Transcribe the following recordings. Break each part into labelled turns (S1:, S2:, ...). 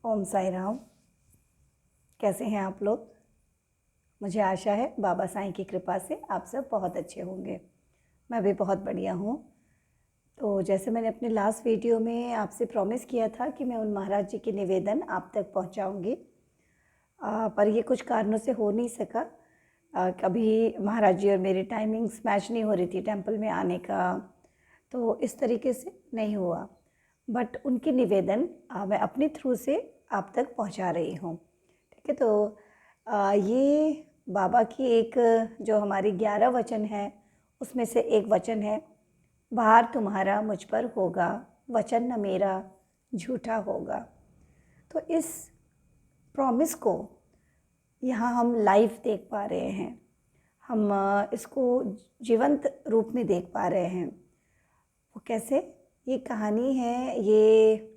S1: ओम साई राम। कैसे हैं आप लोग? मुझे आशा है बाबा साईं की कृपा से आप सब बहुत अच्छे होंगे। मैं भी बहुत बढ़िया हूँ। तो जैसे मैंने अपने लास्ट वीडियो में आपसे प्रॉमिस किया था कि मैं उन महाराज जी के निवेदन आप तक पहुँचाऊँगी, पर ये कुछ कारणों से हो नहीं सका। कभी महाराज जी और मेरी टाइमिंग्स मैच नहीं हो रही थी टेंपल में आने का, तो इस तरीके से नहीं हुआ। बट उनके निवेदन मैं अपने थ्रू से आप तक पहुंचा रही हूँ। ठीक है, तो ये बाबा की एक जो हमारी 11 वचन है उसमें से एक वचन है, भार तुम्हारा मुझ पर होगा, वचन न मेरा झूठा होगा। तो इस प्रॉमिस को यहाँ हम लाइव देख पा रहे हैं, हम इसको जीवंत रूप में देख पा रहे हैं। वो कैसे? ये कहानी है, ये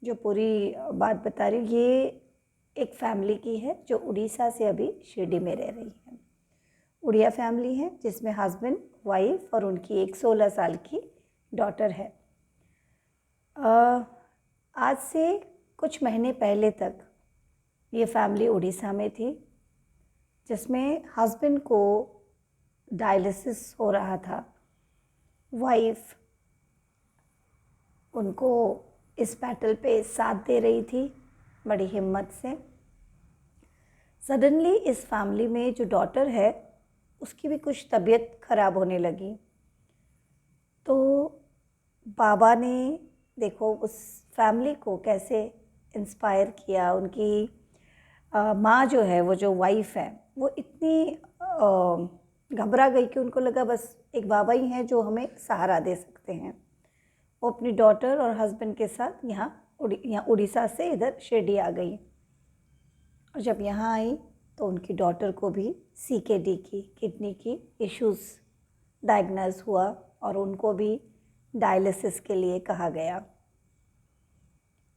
S1: जो पूरी बात बता रही हूँ, ये एक फैमिली की है जो उड़ीसा से अभी शिरडी में रह रही है। उड़िया फैमिली है जिसमें हस्बैंड, वाइफ और उनकी एक 16 साल की डॉटर है। आज से कुछ महीने पहले तक ये फैमिली उड़ीसा में थी, जिसमें हस्बैंड को डायलिसिस हो रहा था। वाइफ उनको इस बैटल पे साथ दे रही थी बड़ी हिम्मत से। सडनली इस फैमिली में जो डॉटर है उसकी भी कुछ तबीयत खराब होने लगी। तो बाबा ने देखो उस फैमिली को कैसे इंस्पायर किया। उनकी माँ जो है, वो जो वाइफ है, वो इतनी घबरा गई कि उनको लगा बस एक बाबा ही हैं जो हमें सहारा दे सकते हैं। वो अपनी डॉटर और हस्बैंड के साथ यहाँ उड़ीसा से इधर शिरडी आ गई। और जब यहाँ आई तो उनकी डॉटर को भी CKD की, किडनी की इश्यूज डायग्नोज हुआ और उनको भी डायलिसिस के लिए कहा गया।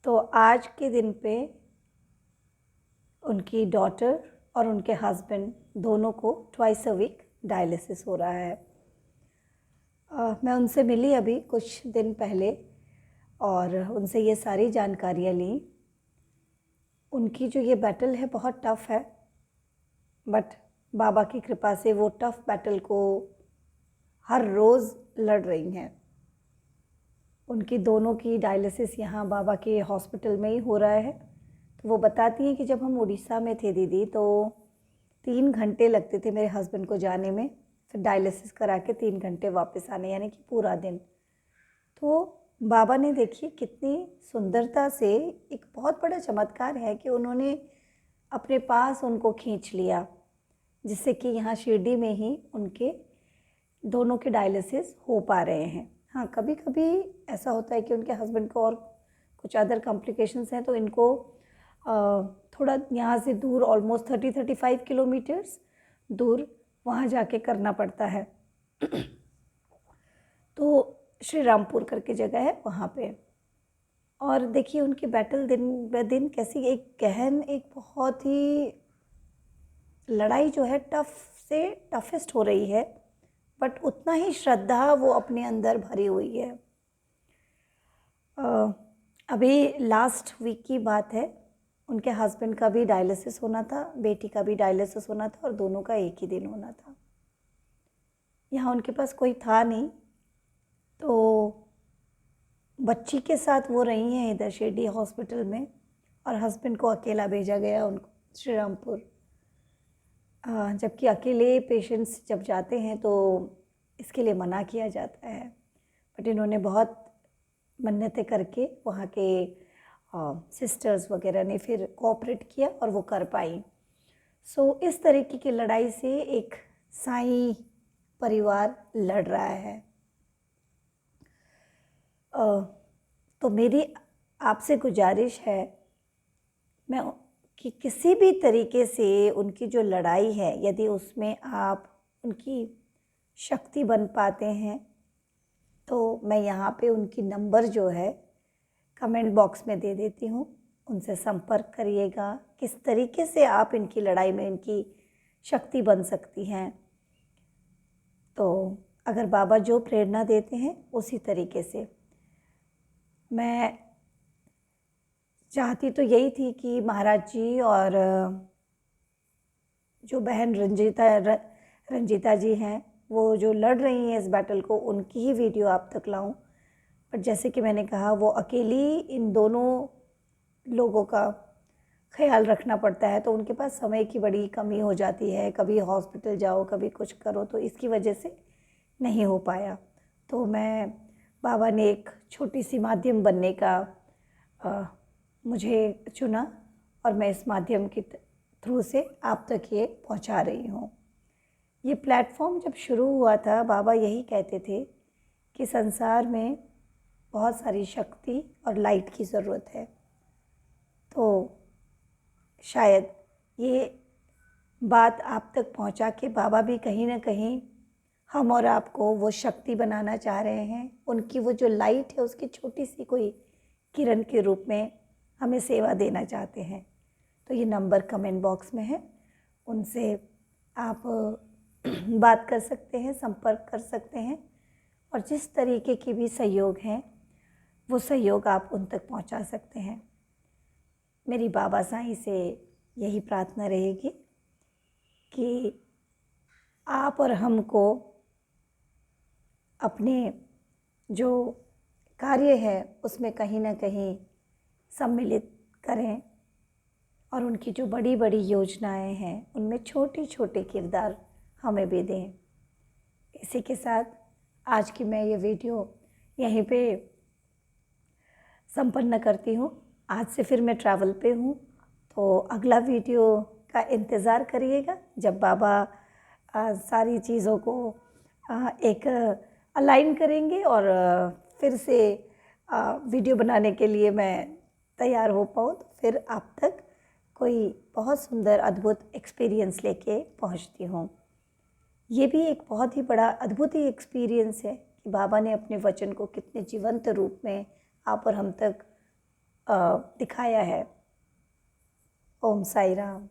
S1: तो आज के दिन पे उनकी डॉटर और उनके हस्बैंड दोनों को ट्वाइस अ वीक डायलिसिस हो रहा है। मैं उनसे मिली अभी कुछ दिन पहले और उनसे ये सारी जानकारियाँ ली। उनकी जो ये बैटल है बहुत टफ़ है, बट बाबा की कृपा से वो टफ़ बैटल को हर रोज़ लड़ रही हैं। उनकी दोनों की डायलिसिस यहाँ बाबा के हॉस्पिटल में ही हो रहा है। तो वो बताती हैं कि जब हम उड़ीसा में थे दीदी, तो 3 घंटे लगते थे मेरे हस्बैंड को जाने में, फिर डायलिसिस करा के 3 घंटे वापस आने, यानी कि पूरा दिन। तो बाबा ने देखिए कितनी सुंदरता से, एक बहुत बड़ा चमत्कार है कि उन्होंने अपने पास उनको खींच लिया, जिससे कि यहाँ शिरडी में ही उनके दोनों के डायलिसिस हो पा रहे हैं। हाँ, कभी कभी ऐसा होता है कि उनके हस्बैंड को और कुछ अदर कॉम्प्लिकेशंस हैं, तो इनको थोड़ा यहाँ से दूर, ऑलमोस्ट 30-35 किलोमीटर्स दूर वहाँ जाके करना पड़ता है। तो श्री रामपुर करके जगह है वहाँ पे। और देखिए उनकी बैटल दिन ब दिन कैसी एक गहन, एक बहुत ही लड़ाई जो है टफ से टफेस्ट हो रही है, बट उतना ही श्रद्धा वो अपने अंदर भरी हुई है। अभी लास्ट वीक की बात है, उनके हस्बैंड का भी डायलिसिस होना था, बेटी का भी डायलिसिस होना था और दोनों का एक ही दिन होना था। यहाँ उनके पास कोई था नहीं, तो बच्ची के साथ वो रही हैं इधर शिरडी हॉस्पिटल में, और हस्बैंड को अकेला भेजा गया उनको श्री रामपुर। जबकि अकेले पेशेंट्स जब जाते हैं तो इसके लिए मना किया जाता है, बट इन्होंने बहुत मन्नतें करके वहाँ के सिस्टर्स वगैरह ने फिर कोऑपरेट किया और वो कर पाई। सो इस तरीके की लड़ाई से एक साईं परिवार लड़ रहा है। तो मेरी आपसे गुजारिश है, मैं कि किसी भी तरीके से उनकी जो लड़ाई है, यदि उसमें आप उनकी शक्ति बन पाते हैं, तो मैं यहाँ पे उनकी नंबर जो है कमेंट बॉक्स में दे देती हूँ, उनसे संपर्क करिएगा। किस तरीके से आप इनकी लड़ाई में इनकी शक्ति बन सकती हैं। तो अगर बाबा जो प्रेरणा देते हैं उसी तरीके से मैं चाहती तो यही थी कि महाराज जी और जो बहन रंजीता जी हैं, वो जो लड़ रही हैं इस बैटल को, उनकी ही वीडियो आप तक लाऊं। पर जैसे कि मैंने कहा, वो अकेली इन दोनों लोगों का ख्याल रखना पड़ता है, तो उनके पास समय की बड़ी कमी हो जाती है। कभी हॉस्पिटल जाओ, कभी कुछ करो, तो इसकी वजह से नहीं हो पाया। तो बाबा ने एक छोटी सी माध्यम बनने का मुझे चुना, और मैं इस माध्यम के थ्रू से आप तक ये पहुंचा रही हूँ। ये प्लेटफॉर्म जब शुरू हुआ था, बाबा यही कहते थे कि संसार में बहुत सारी शक्ति और लाइट की ज़रूरत है। तो शायद ये बात आप तक पहुंचा के बाबा भी कहीं ना कहीं हम और आपको वो शक्ति बनाना चाह रहे हैं। उनकी वो जो लाइट है, उसकी छोटी सी कोई किरण के रूप में हमें सेवा देना चाहते हैं। तो ये नंबर कमेंट बॉक्स में है, उनसे आप बात कर सकते हैं, संपर्क कर सकते हैं, और जिस तरीके की भी सहयोग हैं, वो सहयोग आप उन तक पहुंचा सकते हैं। मेरी बाबा साईं से यही प्रार्थना रहेगी कि आप और हमको अपने जो कार्य है उसमें कहीं ना कहीं सम्मिलित करें, और उनकी जो बड़ी बड़ी योजनाएं हैं उनमें छोटे छोटे किरदार हमें भी दें। इसी के साथ आज की मैं ये वीडियो यहीं पे संपन्न करती हूँ। आज से फिर मैं ट्रैवल पे हूँ, तो अगला वीडियो का इंतज़ार करिएगा, जब बाबा सारी चीज़ों को एक अलाइन करेंगे, और फिर से वीडियो बनाने के लिए मैं तैयार हो पाऊँ, तो फिर आप तक कोई बहुत सुंदर अद्भुत एक्सपीरियंस लेके पहुँचती हूँ। ये भी एक बहुत ही बड़ा अद्भुत ही एक्सपीरियंस है कि बाबा ने अपने वचन को कितने जीवंत रूप में आप और हम तक दिखाया है। ओम साई राम।